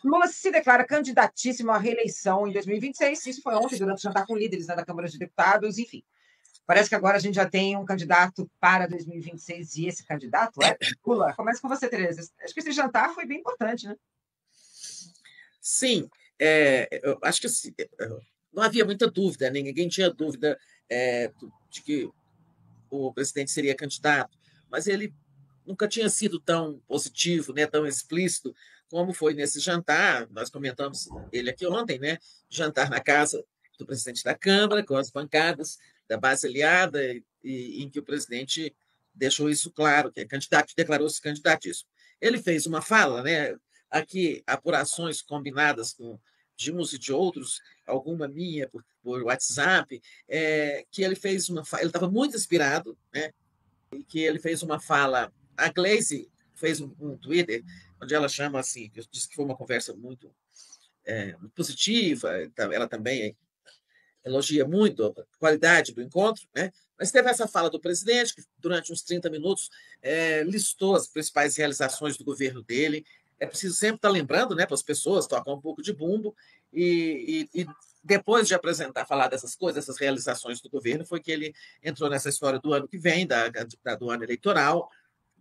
Lula se declara candidatíssimo à reeleição em 2026. Isso foi ontem, durante o jantar com líderes, né, da Câmara de Deputados, enfim. Parece que agora a gente já tem um candidato para 2026 e esse candidato é Lula. Começa com você, Tereza. Acho que esse jantar foi bem importante, né? Sim, eu acho que assim, não havia muita dúvida, né? Ninguém tinha dúvida de que o presidente seria candidato, mas ele nunca tinha sido tão positivo, né, tão explícito como foi nesse jantar. Nós comentamos ele aqui ontem, né? Jantar na casa do presidente da Câmara, com as bancadas da base aliada, em que o presidente deixou isso claro, que é candidato, declarou-se candidatíssimo. Ele fez uma fala, né? Aqui, apurações combinadas de uns e de outros, alguma minha por WhatsApp, que ele fez uma ele estava muito inspirado, né? E que ele fez uma fala. A Glaze fez um Twitter onde ela chama assim, disse que foi uma conversa muito positiva, ela também elogia muito a qualidade do encontro, né? Mas teve essa fala do presidente, que durante uns 30 minutos listou as principais realizações do governo dele. É preciso sempre estar lembrando, né, para as pessoas, tocar um pouco de bumbo, e depois de apresentar, falar dessas coisas, essas realizações do governo, foi que ele entrou nessa história do ano que vem, do ano eleitoral,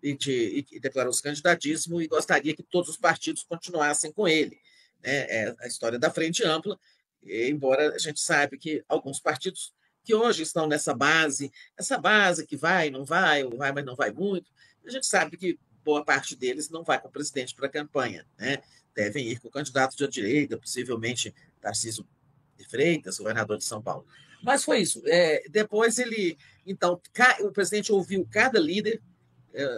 e declarou-se candidatíssimo e gostaria que todos os partidos continuassem com ele. Né? É a história da Frente Ampla, embora a gente saiba que alguns partidos que hoje estão nessa base, essa base que vai, não vai, ou vai, mas não vai muito, a gente sabe que boa parte deles não vai com o presidente para a campanha. Né? Devem ir com o candidato de direita, possivelmente Tarcísio de Freitas, governador de São Paulo. Mas foi isso. Depois ele. Então, o presidente ouviu cada líder,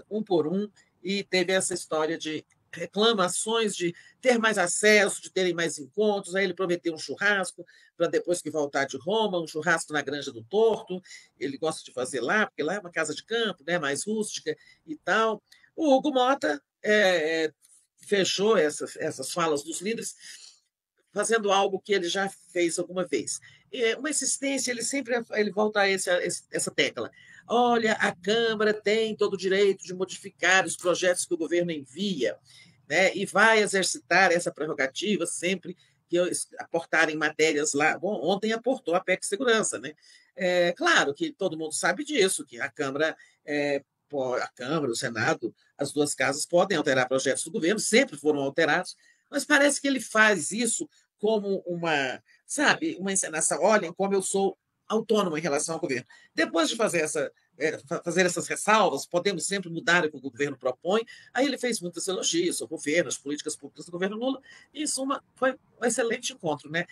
um por um, e teve essa história de reclamações de ter mais acesso, de terem mais encontros. Aí ele prometeu um churrasco para depois que voltar de Roma, um churrasco na Granja do Torto. Ele gosta de fazer lá, porque lá é uma casa de campo, né, mais rústica e tal. O Hugo Mota fechou essas falas dos líderes fazendo algo que ele já fez alguma vez. Uma insistência, ele volta a essa tecla. Olha, a Câmara tem todo o direito de modificar os projetos que o governo envia, né, e vai exercitar essa prerrogativa sempre que aportarem matérias lá. Bom, ontem aportou a PEC de segurança. Né? Claro que todo mundo sabe disso, que a Câmara, o Senado, as duas casas podem alterar projetos do governo, sempre foram alterados, mas parece que ele faz isso como uma encenação. Olhem como eu sou autônomo em relação ao governo. Depois de fazer essas ressalvas, podemos sempre mudar o que o governo propõe. Aí ele fez muitos elogios ao governo, as políticas públicas do governo Lula, e isso foi um excelente encontro. Né?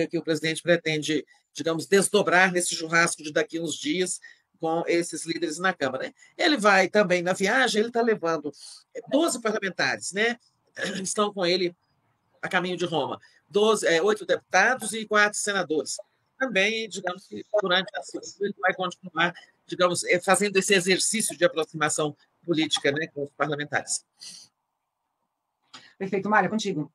Que o presidente pretende, digamos, desdobrar nesse churrasco de daqui a uns dias com esses líderes na Câmara. Né? Ele vai também na viagem, ele está levando 12 parlamentares, né? Estão com ele a caminho de Roma, 8 deputados e 4 senadores. Também, digamos que durante a semana ele vai continuar, digamos, fazendo esse exercício de aproximação política, né, com os parlamentares. Perfeito, Mário, contigo.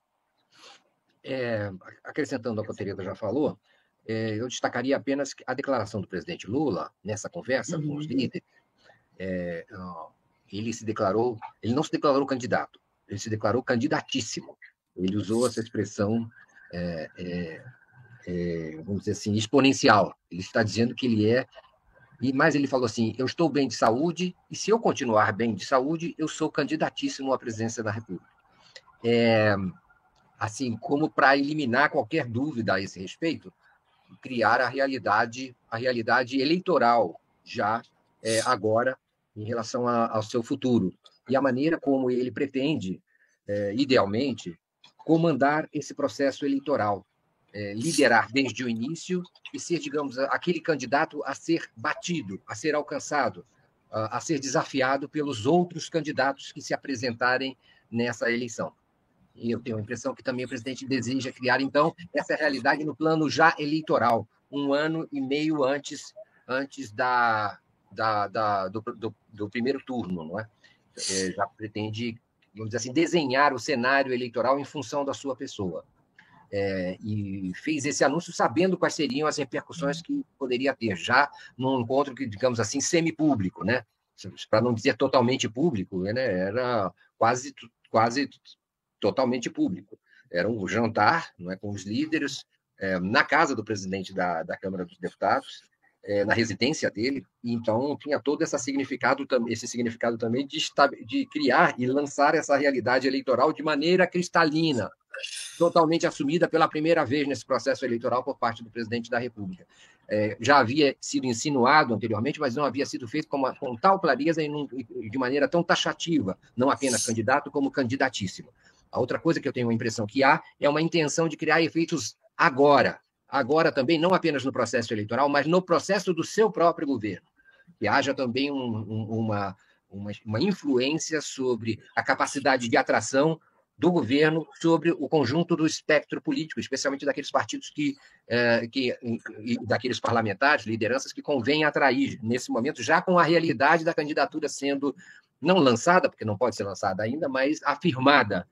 Acrescentando ao que a Tereza já falou, eu destacaria apenas a declaração do presidente Lula nessa conversa com os líderes. Ele não se declarou candidato, ele se declarou candidatíssimo. Ele usou essa expressão, vamos dizer assim, exponencial. Ele está dizendo que ele mas ele falou assim: eu estou bem de saúde, e se eu continuar bem de saúde, eu sou candidatíssimo à presidência da República. Assim, como para eliminar qualquer dúvida a esse respeito, criar a realidade eleitoral já agora em relação ao seu futuro e a maneira como ele pretende, idealmente, comandar esse processo eleitoral, liderar desde o início e ser, digamos, aquele candidato a ser batido, a ser alcançado, a ser desafiado pelos outros candidatos que se apresentarem nessa eleição. E eu tenho a impressão que também o presidente deseja criar, então, essa realidade no plano já eleitoral, 1 ano e meio antes do primeiro turno, não é? Já pretende, vamos dizer assim, desenhar o cenário eleitoral em função da sua pessoa. E fez esse anúncio sabendo quais seriam as repercussões que poderia ter, já num encontro que, digamos assim, semipúblico, né? Para não dizer totalmente público, né? Era quase totalmente público. Era um jantar, não é, com os líderes, na casa do presidente da Câmara dos Deputados, na residência dele. Então, tinha todo esse significado também de criar e lançar essa realidade eleitoral de maneira cristalina, totalmente assumida pela primeira vez nesse processo eleitoral por parte do presidente da República. Já havia sido insinuado anteriormente, mas não havia sido feito com tal clareza e de maneira tão taxativa, não apenas candidato, como candidatíssimo. A outra coisa que eu tenho a impressão que há é uma intenção de criar efeitos agora também, não apenas no processo eleitoral, mas no processo do seu próprio governo. Que haja também uma influência sobre a capacidade de atração do governo sobre o conjunto do espectro político, especialmente daqueles partidos daqueles parlamentares, lideranças que convém atrair nesse momento, já com a realidade da candidatura sendo não lançada, porque não pode ser lançada ainda, mas afirmada,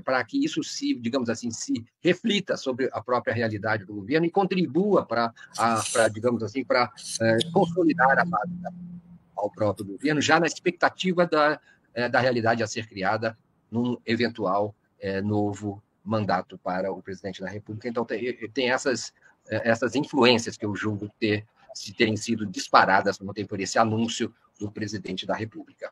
para que isso digamos assim, se reflita sobre a própria realidade do governo e contribua para digamos assim, para consolidar a base ao próprio governo, já na expectativa da realidade a ser criada num eventual novo mandato para o presidente da República. Então, tem essas influências que eu julgo terem sido disparadas por esse anúncio do presidente da República.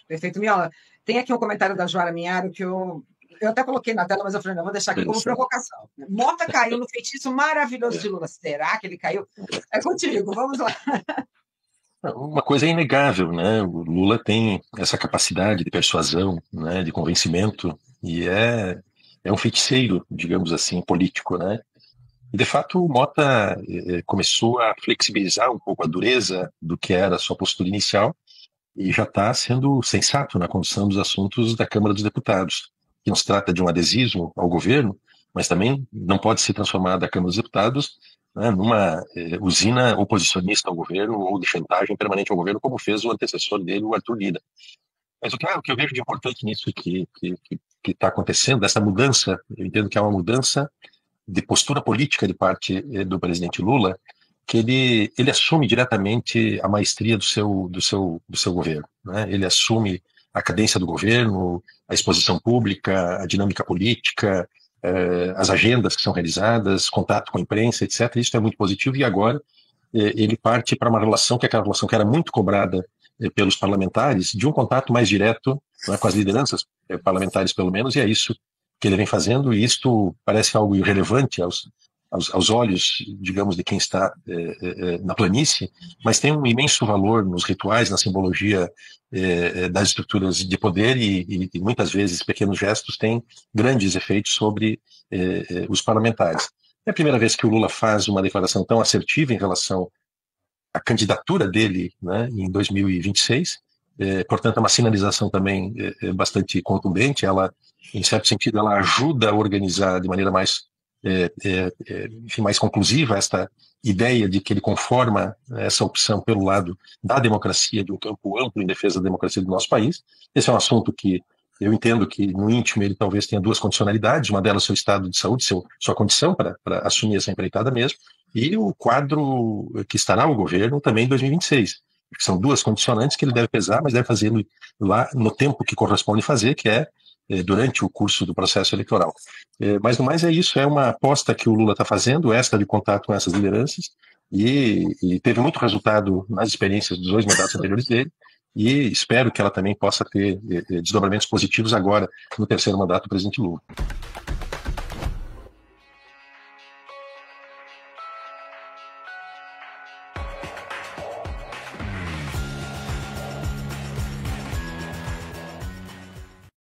Perfeito, Miola. Tem aqui um comentário da Joara Minharo que eu até coloquei na tela, mas eu falei, não, vou deixar aqui como provocação. Mota caiu no feitiço maravilhoso de Lula. Será que ele caiu? É contigo, vamos lá. Uma coisa é inegável, né? O Lula tem essa capacidade de persuasão, né, de convencimento, e é um feiticeiro, digamos assim, político, né? E, de fato, o Mota começou a flexibilizar um pouco a dureza do que era a sua postura inicial e já está sendo sensato na condução dos assuntos da Câmara dos Deputados, que não se trata de um adesismo ao governo, mas também não pode ser transformada a Câmara dos Deputados, né, numa usina oposicionista ao governo ou de chantagem permanente ao governo, como fez o antecessor dele, o Arthur Lira. Mas o que eu vejo de importante nisso que está acontecendo, essa mudança, eu entendo que é uma mudança de postura política de parte do presidente Lula, que ele assume diretamente a maestria do seu governo, né? Ele assume a cadência do governo, a exposição pública, a dinâmica política, as agendas que são realizadas, contato com a imprensa, etc. Isso é muito positivo e agora ele parte para uma relação que é aquela relação que era muito cobrada pelos parlamentares, de um contato mais direto, né, com as lideranças parlamentares, pelo menos, e é isso que ele vem fazendo, e isto parece algo irrelevante aos olhos, digamos, de quem está na planície, mas tem um imenso valor nos rituais, na simbologia das estruturas de poder e muitas vezes pequenos gestos têm grandes efeitos sobre os parlamentares. É a primeira vez que o Lula faz uma declaração tão assertiva em relação à candidatura dele, né, em 2026, portanto é uma sinalização também bastante contundente. Ela, em certo sentido, ela ajuda a organizar de maneira mais mais conclusiva esta ideia de que ele conforma essa opção pelo lado da democracia, de um campo amplo em defesa da democracia do nosso país. Esse é um assunto que eu entendo que no íntimo ele talvez tenha duas condicionalidades, uma delas seu estado de saúde, sua condição para assumir essa empreitada mesmo, e o quadro que estará o governo também em 2026. São duas condicionantes que ele deve pesar, mas deve fazê-lo lá no tempo que corresponde fazer, que é durante o curso do processo eleitoral. Mas no mais é isso, é uma aposta que o Lula está fazendo, esta de contato com essas lideranças, e teve muito resultado nas experiências dos 2 mandatos anteriores dele, e espero que ela também possa ter desdobramentos positivos agora no 3º mandato do presidente Lula.